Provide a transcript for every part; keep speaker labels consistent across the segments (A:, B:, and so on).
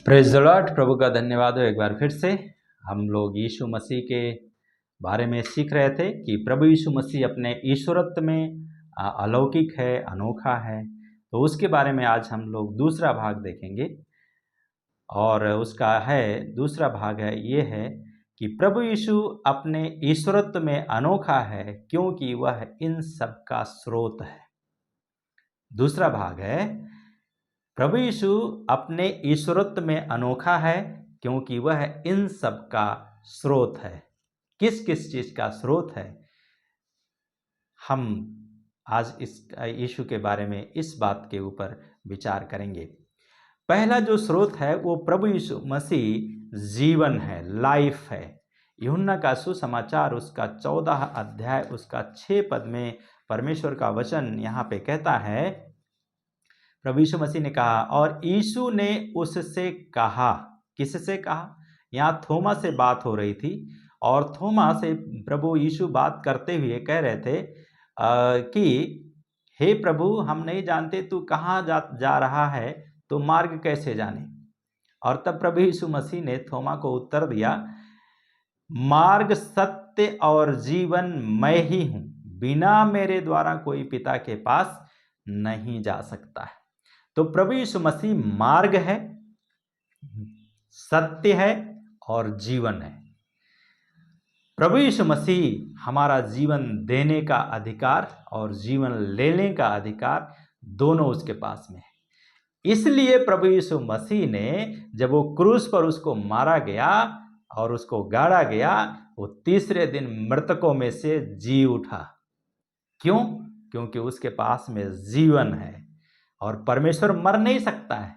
A: Praise the Lord. प्रभु का धन्यवाद हो। एक बार फिर से हम लोग यीशु मसीह के बारे में सीख रहे थे कि प्रभु यीशु मसीह अपने ईश्वरत्व में अलौकिक है, अनोखा है। तो उसके बारे में आज हम लोग दूसरा भाग देखेंगे और उसका दूसरा भाग ये है कि प्रभु यीशु अपने ईश्वरत्व में अनोखा है क्योंकि वह इन सब का स्रोत है। दूसरा भाग है प्रभु यीशु अपने ईश्वरत्व में अनोखा है क्योंकि वह इन सब का स्रोत है। किस किस चीज का स्रोत है, हम आज इस यीशु के बारे में इस बात के ऊपर विचार करेंगे। पहला जो स्रोत है वो प्रभु यीशु मसीह जीवन है, लाइफ है। यूहन्ना का सुसमाचार उसका 14 अध्याय उसका 6 पद में परमेश्वर का वचन यहाँ पे कहता है, प्रभु यीशु मसीह ने कहा और यीशु ने उससे कहा। किससे कहा? यहाँ थोमा से बात हो रही थी और थोमा से प्रभु यीशु बात करते हुए कह रहे थे कि हे प्रभु, हम नहीं जानते तू कहाँ जा रहा है, तो मार्ग कैसे जाने। और तब प्रभु यीशु मसीह ने थोमा को उत्तर दिया, मार्ग, सत्य और जीवन मैं ही हूँ, बिना मेरे द्वारा कोई पिता के पास नहीं जा सकता है। तो प्रभु यीशु मसीह मार्ग है, सत्य है और जीवन है। प्रभु यीशु मसीह हमारा जीवन देने का अधिकार और जीवन लेने का अधिकार दोनों उसके पास में है। इसलिए प्रभु यीशु मसीह ने जब वो क्रूस पर उसको मारा गया और उसको गाड़ा गया, वो तीसरे दिन मृतकों में से जी उठा। क्यों? क्योंकि उसके पास में जीवन है और परमेश्वर मर नहीं सकता है।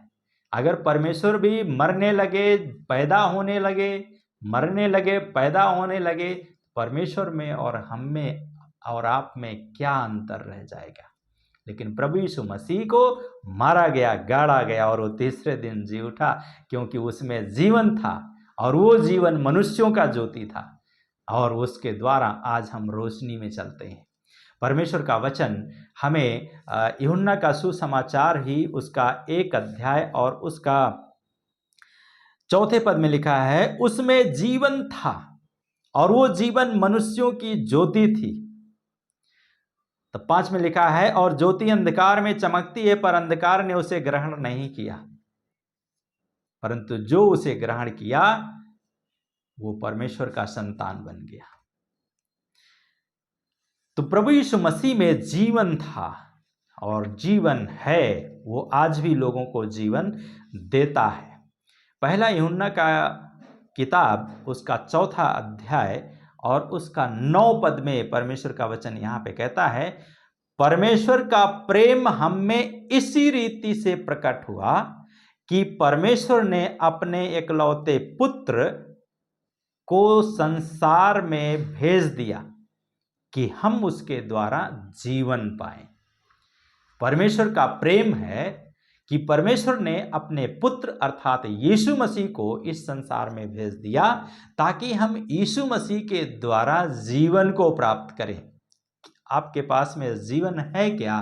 A: अगर परमेश्वर भी मरने लगे, पैदा होने लगे, मरने लगे, पैदा होने लगे, परमेश्वर में और हम में और आप में क्या अंतर रह जाएगा। लेकिन प्रभु यीशु मसीह को मारा गया, गाड़ा गया और वो तीसरे दिन जी उठा क्योंकि उसमें जीवन था और वो जीवन मनुष्यों का ज्योति था और उसके द्वारा आज हम रोशनी में चलते हैं। परमेश्वर का वचन हमें यूहन्ना का सुसमाचार ही उसका 1 अध्याय और उसका 4 पद में लिखा है, उसमें जीवन था और वो जीवन मनुष्यों की ज्योति थी। तो 5 में लिखा है, और ज्योति अंधकार में चमकती है पर अंधकार ने उसे ग्रहण नहीं किया, परंतु जो उसे ग्रहण किया वो परमेश्वर का संतान बन गया। तो प्रभु यीशु मसीह में जीवन था और जीवन है, वो आज भी लोगों को जीवन देता है। पहला यूहन्ना का किताब उसका 4 अध्याय और उसका 9 पद में परमेश्वर का वचन यहाँ पे कहता है, परमेश्वर का प्रेम हम में इसी रीति से प्रकट हुआ कि परमेश्वर ने अपने एकलौते पुत्र को संसार में भेज दिया कि हम उसके द्वारा जीवन पाएं। परमेश्वर का प्रेम है कि परमेश्वर ने अपने पुत्र अर्थात यीशु मसीह को इस संसार में भेज दिया ताकि हम यीशु मसीह के द्वारा जीवन को प्राप्त करें। आपके पास में जीवन है क्या?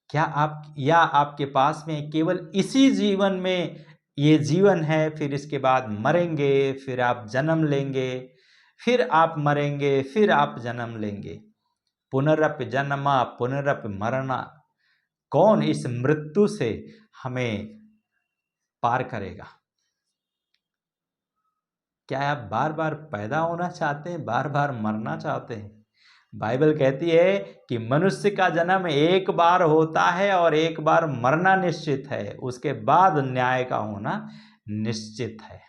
A: क्या आपके पास में केवल इसी जीवन में ये जीवन है, फिर इसके बाद मरेंगे, फिर आप जन्म लेंगे, फिर आप मरेंगे, फिर आप जन्म लेंगे, पुनरपि जन्मा पुनरपि मरना, कौन इस मृत्यु से हमें पार करेगा? क्या आप बार बार पैदा होना चाहते हैं, बार बार मरना चाहते हैं? बाइबल कहती है कि मनुष्य का जन्म एक बार होता है और एक बार मरना निश्चित है, उसके बाद न्याय का होना निश्चित है।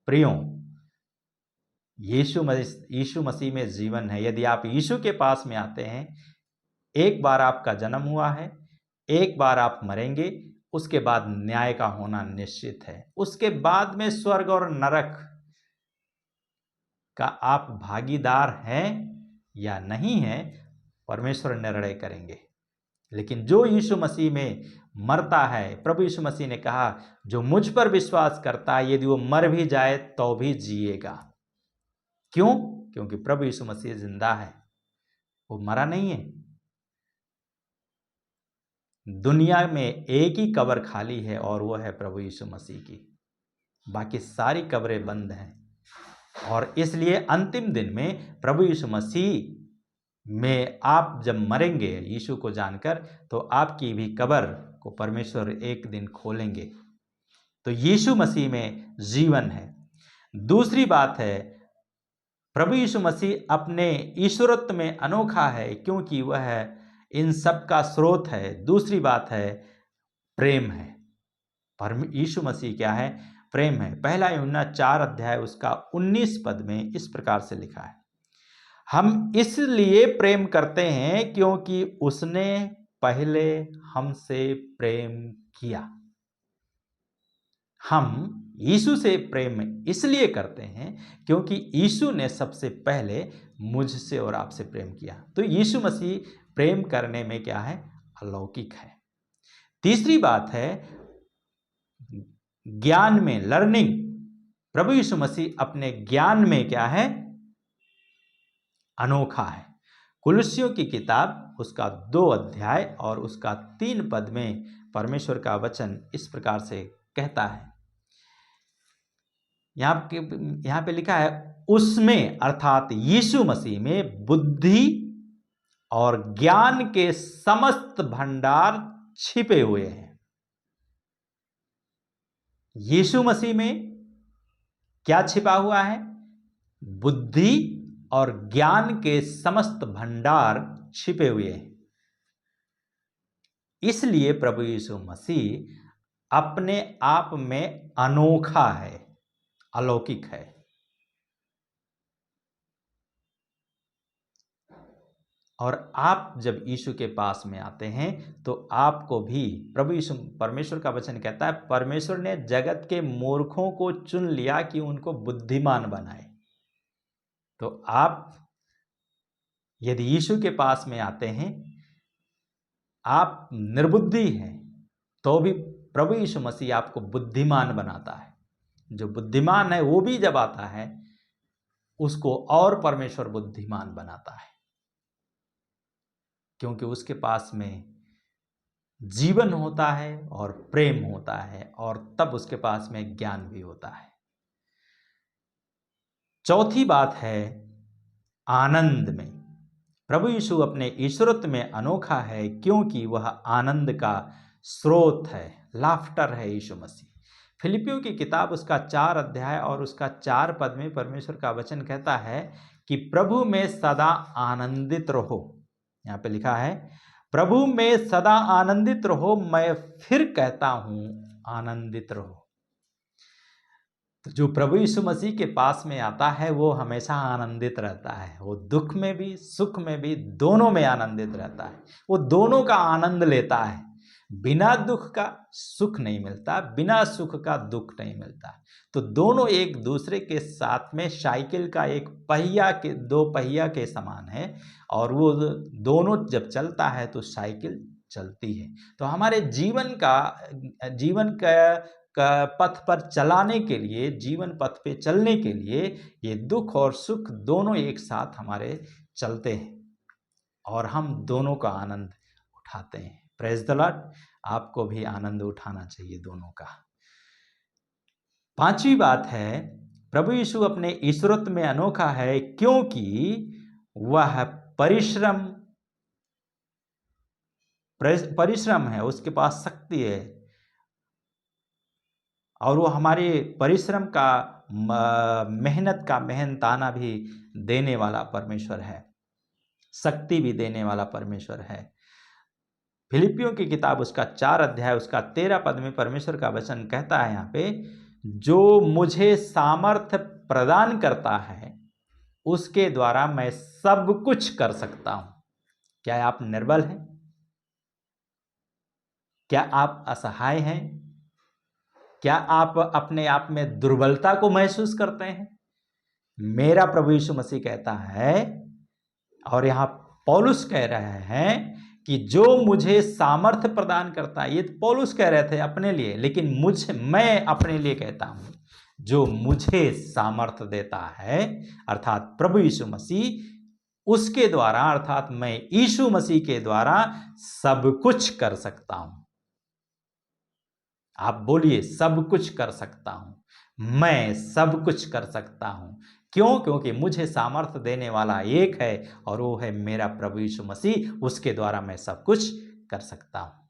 A: प्रियो, यीशु मसीह में जीवन है। यदि आप यीशु के पास में आते हैं, एक बार आपका जन्म हुआ है, एक बार आप मरेंगे, उसके बाद न्याय का होना निश्चित है। उसके बाद में स्वर्ग और नरक का आप भागीदार हैं या नहीं हैं, परमेश्वर निर्णय करेंगे। लेकिन जो यीशु मसीह में मरता है, प्रभु यीशु मसीह ने कहा, जो मुझ पर विश्वास करता है यदि वो मर भी जाए तो भी जिएगा। क्यों? क्योंकि प्रभु यीशु मसीह जिंदा है, वो मरा नहीं है। दुनिया में एक ही कब्र खाली है और वो है प्रभु यीशु मसीह की। बाकी सारी कब्रें बंद हैं। और इसलिए अंतिम दिन में प्रभु यीशु मसीह में आप जब मरेंगे यीशु को जानकर, तो आपकी भी कब्र को परमेश्वर एक दिन खोलेंगे। तो यीशु मसीह में जीवन है। दूसरी बात है, प्रभु यीशु मसीह अपने ईश्वरत्व में अनोखा है क्योंकि वह इन सब का स्रोत है। दूसरी बात है, प्रेम है। यीशु मसीह क्या है? प्रेम है। पहला यूहन्ना 4 अध्याय उसका 19 पद में इस प्रकार से लिखा है, हम इसलिए प्रेम करते हैं क्योंकि उसने पहले हमसे प्रेम किया। हम यीशु से प्रेम इसलिए करते हैं क्योंकि यीशु ने सबसे पहले मुझसे और आपसे प्रेम किया। तो यीशु मसीह प्रेम करने में क्या है? अलौकिक है। तीसरी बात है, ज्ञान में, लर्निंग। प्रभु यीशु मसीह अपने ज्ञान में क्या है? अनोखा है। कुलुस्सियों की किताब उसका 2 अध्याय और उसका 3 पद में परमेश्वर का वचन इस प्रकार से कहता है, यहां पे लिखा है, उसमें अर्थात यीशु मसीह में बुद्धि और ज्ञान के समस्त भंडार छिपे हुए हैं। यीशु मसीह में क्या छिपा हुआ है? बुद्धि और ज्ञान के समस्त भंडार छिपे हुए हैं। इसलिए प्रभु यीशु मसीह अपने आप में अनोखा है, अलौकिक है। और आप जब यीशु के पास में आते हैं तो आपको भी प्रभु यीशु, परमेश्वर का वचन कहता है, परमेश्वर ने जगत के मूर्खों को चुन लिया कि उनको बुद्धिमान बनाए। तो आप यदि यीशु के पास में आते हैं, आप निर्बुद्धि हैं, तो भी प्रभु यीशु मसीह आपको बुद्धिमान बनाता है। जो बुद्धिमान है वो भी जब आता है उसको और परमेश्वर बुद्धिमान बनाता है, क्योंकि उसके पास में जीवन होता है और प्रेम होता है और तब उसके पास में ज्ञान भी होता है। चौथी बात है, आनंद में। प्रभु यीशु अपने ईश्वरत्व में अनोखा है क्योंकि वह आनंद का स्रोत है, लाफ्टर है यीशु मसीह। फिलिपियों की किताब उसका 4 अध्याय और उसका 4 पद में परमेश्वर का वचन कहता है कि प्रभु में सदा आनंदित रहो। यहाँ पे लिखा है, प्रभु में सदा आनंदित रहो, मैं फिर कहता हूं आनंदित रहो। तो जो प्रभु यीशु मसीह के पास में आता है वो हमेशा आनंदित रहता है। वो दुख में भी सुख में भी दोनों में आनंदित रहता है। वो दोनों का आनंद लेता है। बिना दुख का सुख नहीं मिलता, बिना सुख का दुख नहीं मिलता। तो दोनों एक दूसरे के साथ में साइकिल का एक पहिया के, 2 पहिया के समान है, और वो दोनों जब चलता है तो साइकिल चलती है। तो हमारे जीवन का पथ पर चलाने के लिए, जीवन पथ पे चलने के लिए ये दुख और सुख दोनों एक साथ हमारे चलते हैं और हम दोनों का आनंद उठाते हैं। Praise the Lord. आपको भी आनंद उठाना चाहिए दोनों का। 5वीं बात है, प्रभु यीशु अपने ईश्वरत्व में अनोखा है क्योंकि वह परिश्रम है, उसके पास शक्ति है और वो हमारे परिश्रम का, मेहनत का मेहनताना भी देने वाला परमेश्वर है, शक्ति भी देने वाला परमेश्वर है। फिलिपियों की किताब उसका 4 अध्याय उसका 13 पद में परमेश्वर का वचन कहता है यहाँ पे, जो मुझे सामर्थ्य प्रदान करता है उसके द्वारा मैं सब कुछ कर सकता हूं। क्या आप निर्बल हैं? क्या आप असहाय हैं? क्या आप अपने आप में दुर्बलता को महसूस करते हैं? मेरा प्रभु यीशु मसीह कहता है, और यहां पौलुस कह रहे हैं कि जो मुझे सामर्थ्य प्रदान करता है। ये तो पौलुस कह रहे थे अपने लिए, लेकिन मैं अपने लिए कहता हूं, जो मुझे सामर्थ्य देता है, अर्थात प्रभु यीशु मसीह, उसके द्वारा अर्थात मैं यीशु मसीह के द्वारा सब कुछ कर सकता हूं। आप बोलिए, सब कुछ कर सकता हूं, मैं सब कुछ कर सकता हूं। क्यों? क्योंकि मुझे सामर्थ्य देने वाला एक है और वो है मेरा प्रभु यीशु मसीह। उसके द्वारा मैं सब कुछ कर सकता हूं।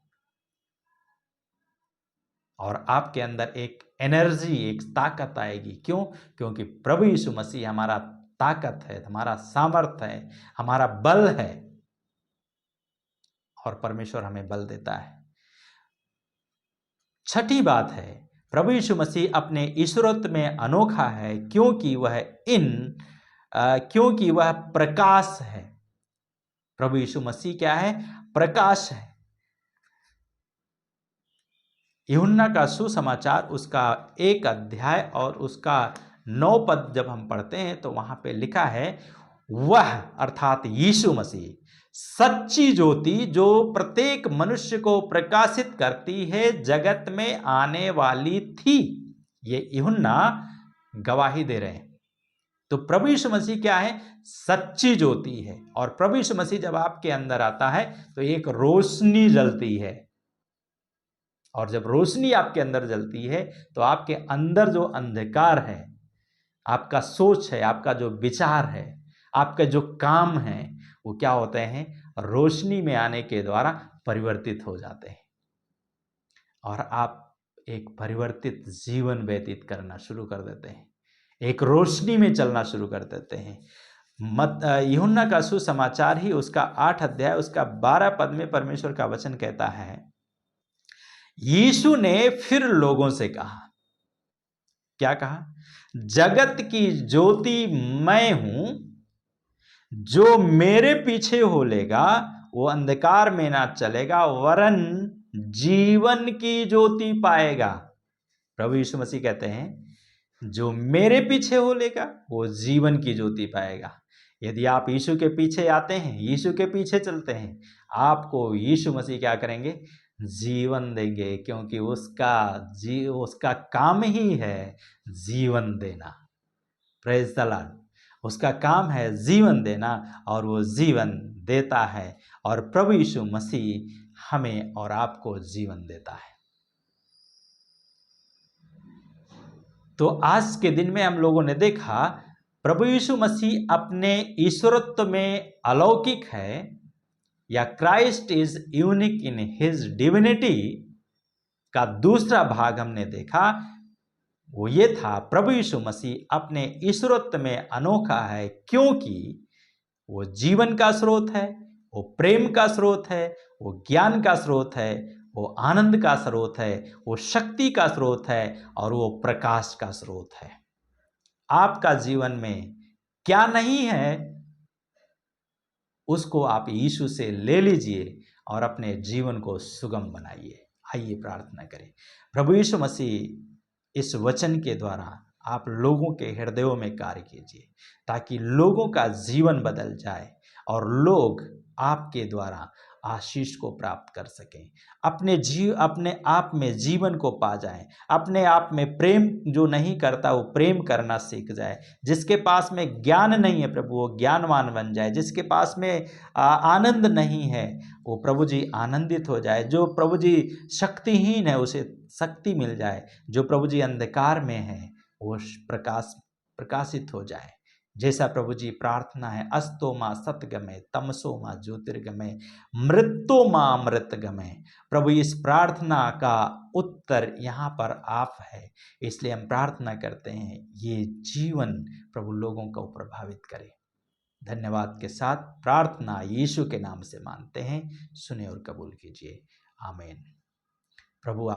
A: और आपके अंदर एक एनर्जी, एक ताकत आएगी। क्यों? क्योंकि प्रभु यीशु मसीह हमारा ताकत है, हमारा सामर्थ्य है, हमारा बल है और परमेश्वर हमें बल देता है। छठी बात है, प्रभु यीशु मसीह अपने ईश्वरत्व में अनोखा है क्योंकि वह प्रकाश है। प्रभु यीशु मसीह क्या है? प्रकाश है। यूहन्ना का सुसमाचार उसका 1 अध्याय और उसका 9 पद जब हम पढ़ते हैं तो वहां पे लिखा है, वह अर्थात यीशु मसीह सच्ची ज्योति जो प्रत्येक मनुष्य को प्रकाशित करती है, जगत में आने वाली थी। ये यूहन्ना गवाही दे रहे हैं। तो प्रभु यीशु मसीह क्या है? सच्ची ज्योति है। और प्रभु यीशु मसीह जब आपके अंदर आता है तो एक रोशनी जलती है। और जब रोशनी आपके अंदर जलती है तो आपके अंदर जो अंधकार है, आपका सोच है, आपका जो विचार है, आपके जो काम है, वो क्या होते हैं? रोशनी में आने के द्वारा परिवर्तित हो जाते हैं और आप एक परिवर्तित जीवन व्यतीत करना शुरू कर देते हैं, एक रोशनी में चलना शुरू कर देते हैं। यूहन्ना का सुसमाचार ही उसका 8 अध्याय उसका 12 पद में परमेश्वर का वचन कहता है, यीशु ने फिर लोगों से कहा, क्या कहा? जगत की ज्योति मैं हूं, जो मेरे पीछे हो लेगा वो अंधकार में ना चलेगा वरन जीवन की ज्योति पाएगा। प्रभु यीशु मसीह कहते हैं, जो मेरे पीछे हो लेगा वो जीवन की ज्योति पाएगा। यदि आप यीशु के पीछे आते हैं, यीशु के पीछे चलते हैं, आपको यीशु मसीह क्या करेंगे? जीवन देंगे, क्योंकि उसका काम ही है जीवन देना। Praise the Lord. उसका काम है जीवन देना और वो जीवन देता है। और प्रभु यीशु मसीह हमें और आपको जीवन देता है। तो आज के दिन में हम लोगों ने देखा प्रभु यीशु मसीह अपने ईश्वरत्व में अलौकिक है, या Christ is unique in his divinity का दूसरा भाग हमने देखा। वो ये था, प्रभु यीशु मसीह अपने ईश्वरत्व में अनोखा है क्योंकि वो जीवन का स्रोत है, वो प्रेम का स्रोत है, वो ज्ञान का स्रोत है, वो आनंद का स्रोत है, वो शक्ति का स्रोत है और वो प्रकाश का स्रोत है। आपका जीवन में क्या नहीं है उसको आप यीशु से ले लीजिए और अपने जीवन को सुगम बनाइए। आइए प्रार्थना करें। प्रभु यीशु मसीह इस वचन के द्वारा आप लोगों के हृदयों में कार्य कीजिए ताकि लोगों का जीवन बदल जाए और लोग आपके द्वारा आशीष को प्राप्त कर सकें, अपने आप में जीवन को पा जाएं, अपने आप में प्रेम जो नहीं करता वो प्रेम करना सीख जाए, जिसके पास में ज्ञान नहीं है प्रभु वो ज्ञानवान बन जाए, जिसके पास में आनंद नहीं है वो प्रभु जी आनंदित हो जाए, जो प्रभु जी शक्तिहीन है उसे शक्ति मिल जाए, जो प्रभु जी अंधकार में है वो प्रकाशित हो जाए। जैसा प्रभु जी प्रार्थना है, अस्तो माँ सतगमय तमसो माँ ज्योतिर्गमय मृत्यो माँ अमृतगमय। प्रभु इस प्रार्थना का उत्तर यहाँ पर आप है, इसलिए हम प्रार्थना करते हैं ये जीवन प्रभु लोगों को प्रभावित करे। धन्यवाद के साथ प्रार्थना यीशु के नाम से मानते हैं, सुने और कबूल कीजिए। आमीन। प्रभु